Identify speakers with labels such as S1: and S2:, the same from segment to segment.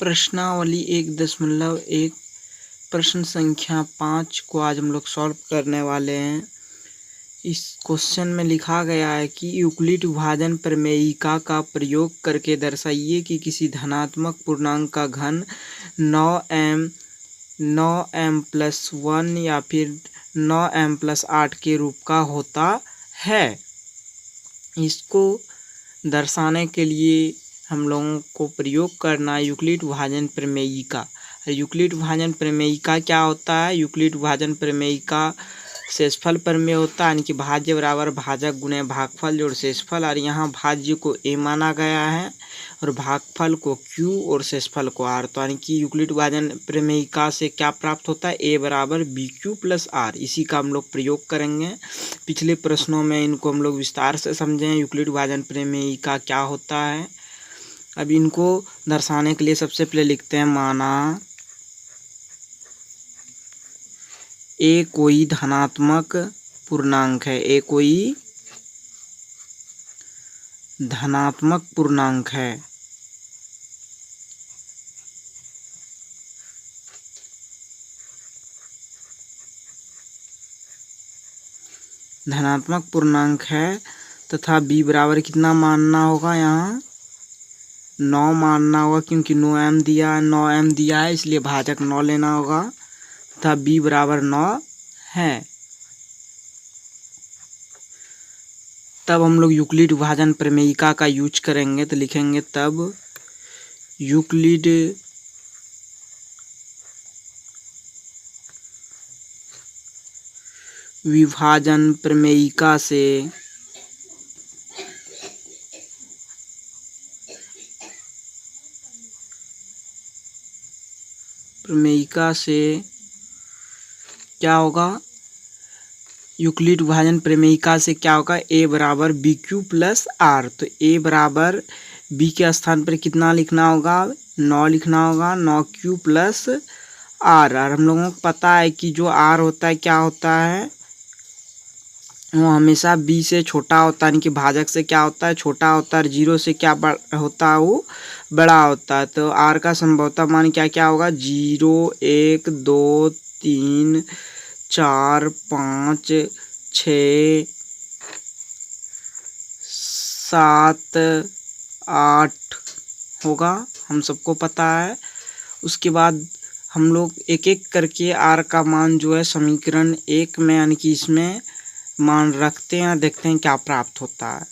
S1: प्रश्नावली 1.1 प्रश्न संख्या 5 को आज हम लोग सॉल्व करने वाले हैं। इस क्वेश्चन में लिखा गया है कि यूक्लिड विभाजन प्रमेयिका का प्रयोग करके दर्शाइए कि किसी धनात्मक पूर्णांक का घन 9m+1 या फिर 9m+8 के रूप का होता है। इसको दर्शाने के लिए हम लोगों को प्रयोग करना है यूक्लिड विभाजन प्रमेयिका। यूक्लिड विभाजन प्रमेयिका क्या होता है? यूक्लिड विभाजन प्रमेयिका शेषफल प्रमेय होता है, यानी कि भाज्य बराबर भाजक गुणे भागफल जोड़ शेषफल। और यहाँ भाज्य को a माना गया है और भागफल को q और शेषफल को r। तो यानी कि यूक्लिड विभाजन प्रमेयिका से क्या प्राप्त होता है? a बराबर bq + r। इसी का हम लोग प्रयोग करेंगे। पिछले प्रश्नों में इनको हम लोग विस्तार से समझे हैं यूक्लिड विभाजन प्रमेयिका क्या होता है। अब इनको दर्शाने के लिए सबसे पहले लिखते हैं माना ए कोई धनात्मक पूर्णांक है। ए कोई धनात्मक पूर्णांक है। धनात्मक पूर्णांक है तथा b बराबर कितना मानना होगा? यहाँ 9 मानना होगा, क्योंकि 9m दिया है इसलिए भाजक 9 लेना होगा तथा b बराबर 9 है। तब हम लोग यूक्लिड विभाजन प्रमेयिका का यूज करेंगे। तो लिखेंगे तब यूक्लिड विभाजन प्रमेयिका से क्या होगा? यूक्लिड विभाजन प्रमेयिका से क्या होगा? a बराबर bq + r। तो a बराबर b के स्थान पर कितना लिखना होगा? 9 लिखना होगा, 9q + r। और हम लोगों को पता है कि जो r होता है क्या होता है? वो हमेशा b से छोटा होता है, यानी कि भाजक से क्या होता है? छोटा होता है। 0 से क्या होता है? वो बड़ा होता है। तो r का संभवतः मान क्या क्या होगा? 0, 1, 2, 3, 4, 5, 6, 7, 8 होगा, हम सबको पता है। उसके बाद हम लोग एक एक करके r का मान जो है समीकरण 1 में, यानी कि इसमें मान रखते हैं, देखते हैं क्या प्राप्त होता है।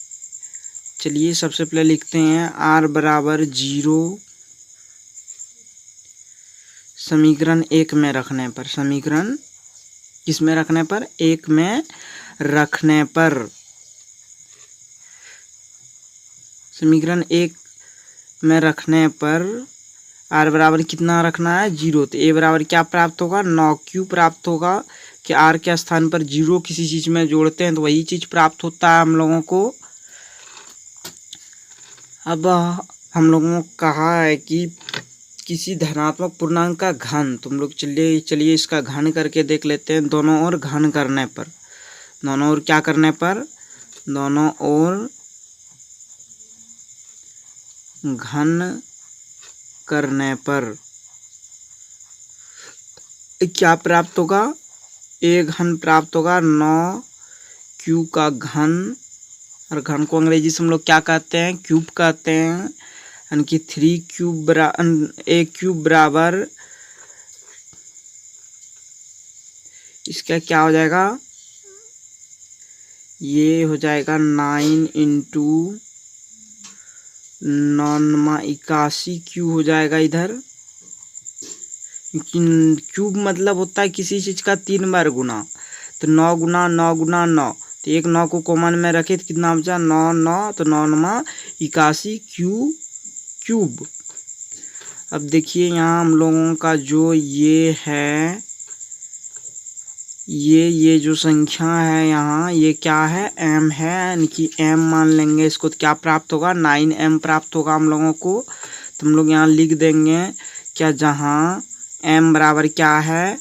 S1: चलिए सबसे पहले लिखते हैं r बराबर 0 समीकरण 1 में रखने पर। समीकरण किस में रखने पर? 1 में रखने पर। समीकरण 1 में रखने पर r बराबर कितना रखना है? 0। तो a बराबर क्या प्राप्त होगा? 9q प्राप्त होगा। कि r के स्थान पर 0 किसी चीज में जोड़ते हैं तो वही चीज प्राप्त होता है हम लोगों को। अब हम लोगों को कहा है कि किसी धनात्मक पूर्णांक का घन। तुम लोग चलिए इसका घन करके देख लेते हैं। दोनों ओर घन करने पर, दोनों ओर क्या करने पर? दोनों ओर घन करने पर क्या प्राप्त होगा? a घन प्राप्त होगा, 9q का घन। और घन को अंग्रेजी से हम लोग क्या कहते हैं? क्यूब कहते हैं। यानी कि 3 बराबर इसका क्या हो जाएगा? ये हो जाएगा 9 × 9 q हो जाएगा इधर। क्यूब मतलब होता है किसी चीज का 3 बार गुना। तो 9 × 9 × 9, तो एक 9 को कॉमन में रखे तो कितना बचा? 9 9, तो 9 9 81 क्यूब। अब देखिए यहाँ हम लोगों का जो ये है, ये जो संख्या है यहाँ, ये क्या है? m है, यानी कि m मान लेंगे इसको। तो क्या प्राप्त होगा? 9m प्राप्त होगा हम लोगों को। तो हम लोग यहाँ लिख देंगे क्या? जहाँ m बराबर क्या है?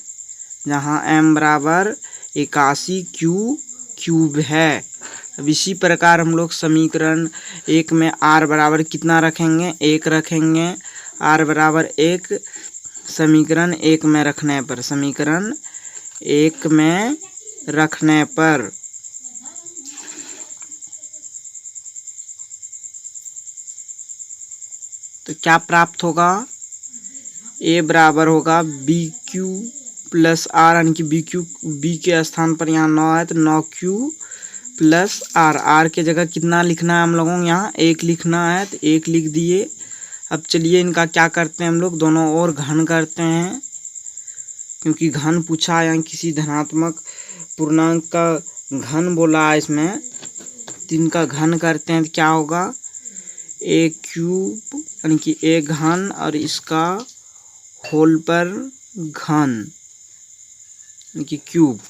S1: जहाँ m बराबर 81 क्यूब है। अब इसी प्रकार हम लोग समीकरण 1 में r बराबर कितना रखेंगे? 1 रखेंगे। r बराबर 1 समीकरण 1 में रखने पर, समीकरण 1 में रखने पर तो क्या प्राप्त होगा? a बराबर होगा बी क्यू प्लस आर, यानी कि बी के स्थान पर यहाँ 9 है तो 9q प्लस आर के जगह कितना लिखना है हम लोगों को? यहाँ 1 लिखना है तो 1 लिख दिए। अब चलिए इनका क्या करते हैं हम लोग, दोनों ओर घन करते हैं, क्योंकि घन पूछा है, यहाँ किसी धनात्मक पूर्णांक का घन बोला है इसमें, तो इनका घन करते हैं तो क्या होगा? a क्यूब यानी कि a घन और इसका होल पर घन यानी कि क्यूब।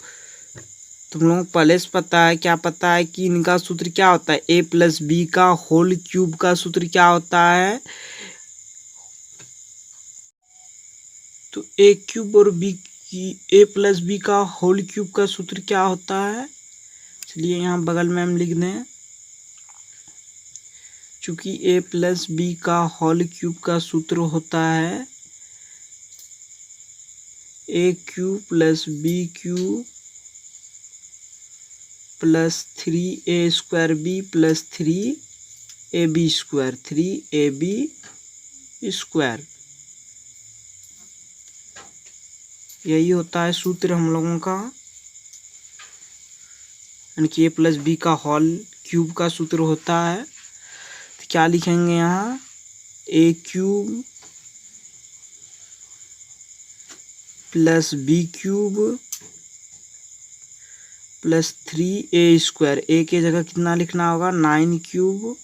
S1: तुम लोगों को पहले से पता है, क्या पता है कि इनका सूत्र क्या होता है? a प्लस बी का होल क्यूब का सूत्र क्या होता है? तो a क्यूब और b की a प्लस बी का होल क्यूब का सूत्र क्या होता है? चलिए यहाँ बगल में हम लिख दें, चूंकि a प्लस बी का होल क्यूब का सूत्र होता है a cube plus B cube plus 3a square B plus 3ab square, 3ab square, यही होता है सूत्र हम लोगों का, यानी कि a प्लस बी का होल क्यूब का सूत्र होता है। तो क्या लिखेंगे यहाँ? a cube plus B cube plus 3a square, a के जगह कितना लिखना होगा? 9 क्यूब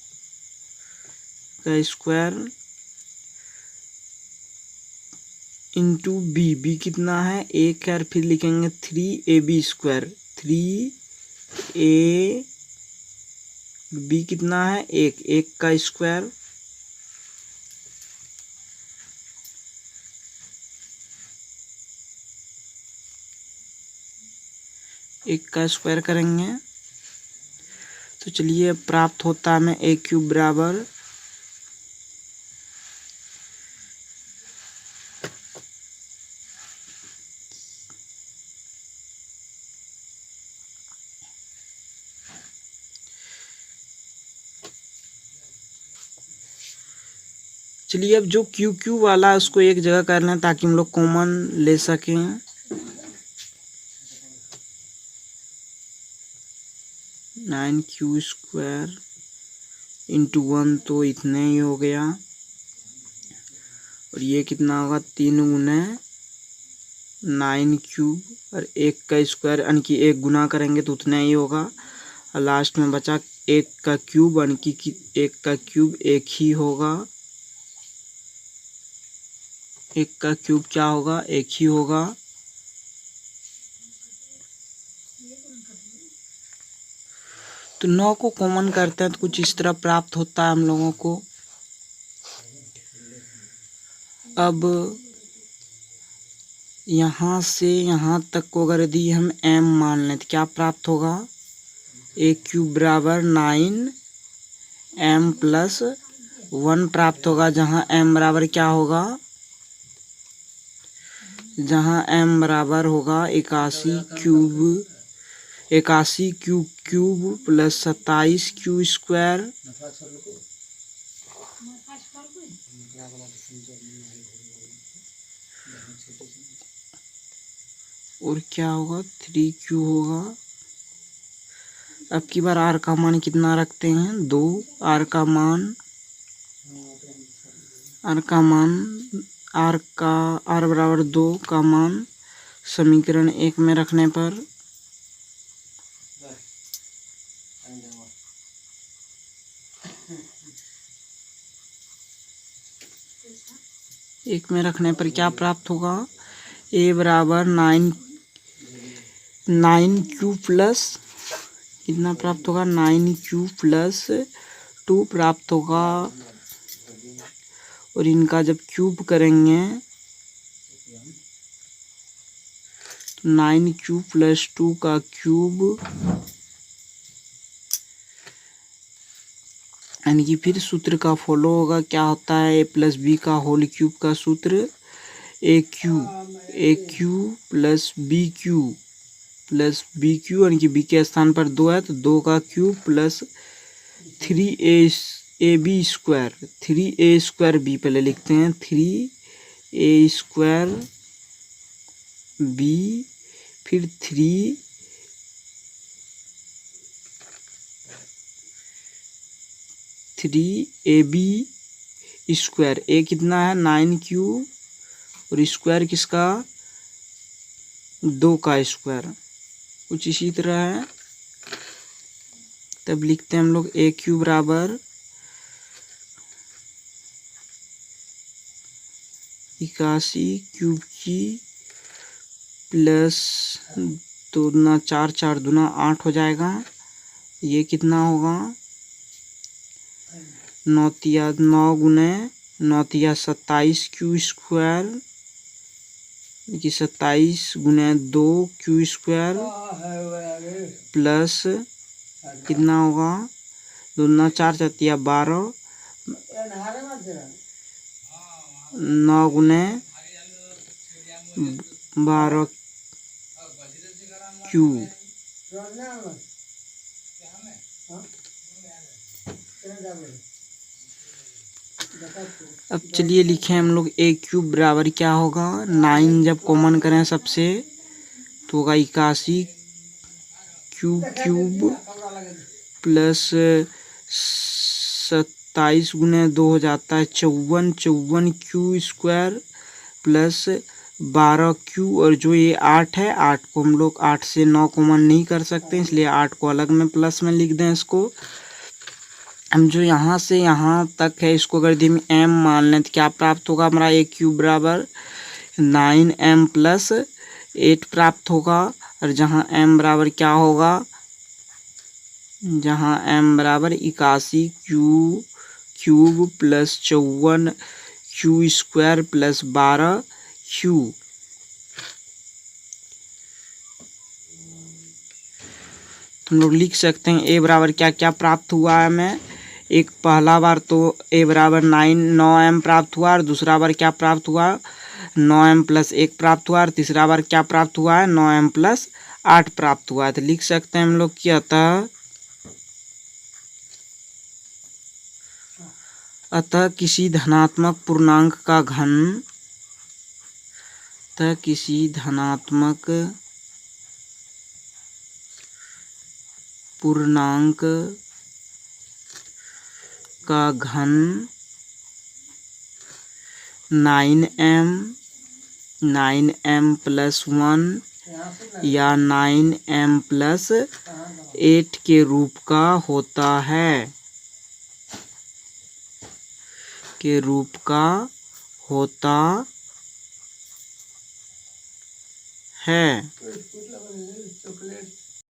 S1: का स्क्वायर इंटू बी कितना है? 1 है, और फिर लिखेंगे 3ab स्क्वायर, 3ab कितना है? 1 का स्क्वायर एक का स्क्वायर करेंगे तो चलिए प्राप्त होता है हमें a क्यूब बराबर चलिए अब जो क्यू वाला है उसको एक जगह कर लें ताकि हम लोग कॉमन ले सकें। 9q स्क्वायर इंटू 1 तो इतने ही हो गया, और ये कितना होगा? 3 गुने 9 क्यूब और 1 का स्क्वायर, यानी कि 1 गुना करेंगे तो उतना ही होगा, और लास्ट में बचा 1 का क्यूब, यानी कि 1 का क्यूब 1 ही होगा। 1 का क्यूब क्या होगा? 1 ही होगा। तो 9 को कॉमन करते हैं तो कुछ इस तरह प्राप्त होता है हम लोगों को। अब यहाँ से यहाँ तक को अगर यदि हम m मान लें तो क्या प्राप्त होगा? a क्यूब बराबर 9m प्लस 1 प्राप्त होगा, जहाँ m बराबर क्या होगा? जहाँ m बराबर होगा 81 क्यूब प्लस 27 क्यू स्क्वायर और क्या होगा? 3q होगा। अब की बार r का मान कितना रखते हैं? 2। r का मान r बराबर 2 का मान समीकरण 1 में रखने पर क्या प्राप्त होगा? a बराबर 9q प्लस कितना प्राप्त होगा? 9q प्लस 2 प्राप्त होगा, और इनका जब क्यूब करेंगे तो 9q प्लस 2 का क्यूब यानी कि फिर सूत्र का फॉलो होगा। क्या होता है? a+b का होल क्यूब का सूत्र ए क्यू प्लस बी क्यू यानी कि बी के स्थान पर 2 है तो 2 का क्यूब प्लस 3a² बी पहले लिखते हैं 3a² बी फिर 3ab²। ए कितना है? 9 और स्क्वायर किसका? 2 का स्क्वायर। कुछ इसी तरह है। तब लिखते हैं हम लोग a³ बराबर 81 क्यूब जी प्लस 2 दूना 4 4 दूना 8 हो जाएगा। ये कितना होगा? 9 गुने 9 27 क्यू स्क्वायर कि 27 गुने 2 क्यू स्क्वायर प्लस कितना होगा? 2 दूना 4 4 12 9 गुने 12 क्यू। अब चलिए लिखें हम लोग a³ बराबर क्या होगा? 9 जब कॉमन करें सबसे तो होगा 81 क्यूब प्लस 27 गुने 2 हो जाता है 54 क्यू स्क्वायर प्लस 12 क्यू और जो ये 8 है 8 को हम लोग 8 से 9 कॉमन नहीं कर सकते इसलिए 8 को अलग में प्लस में लिख दें इसको। हम जो यहाँ से यहाँ तक है इसको अगर यदि m मान लें तो क्या प्राप्त होगा? हमारा a³ बराबर 9m प्लस 8 प्राप्त होगा। और जहाँ m बराबर क्या होगा? जहाँ m बराबर 81 cube plus 54 Q square plus 12 Q. हम लोग लिख सकते हैं a बराबर क्या क्या प्राप्त हुआ है हमें। एक पहला बार तो a बराबर 9m प्राप्त हुआ और दूसरा बार क्या प्राप्त हुआ? 9m प्लस 1 प्राप्त हुआ और तीसरा बार क्या प्राप्त हुआ है? 9m प्लस 8 प्राप्त हुआ है। तो लिख सकते हैं हम लोग कि अतः किसी धनात्मक पूर्णांक का घन का घन 9m प्लस 1 या 9m प्लस 8 के रूप का होता है।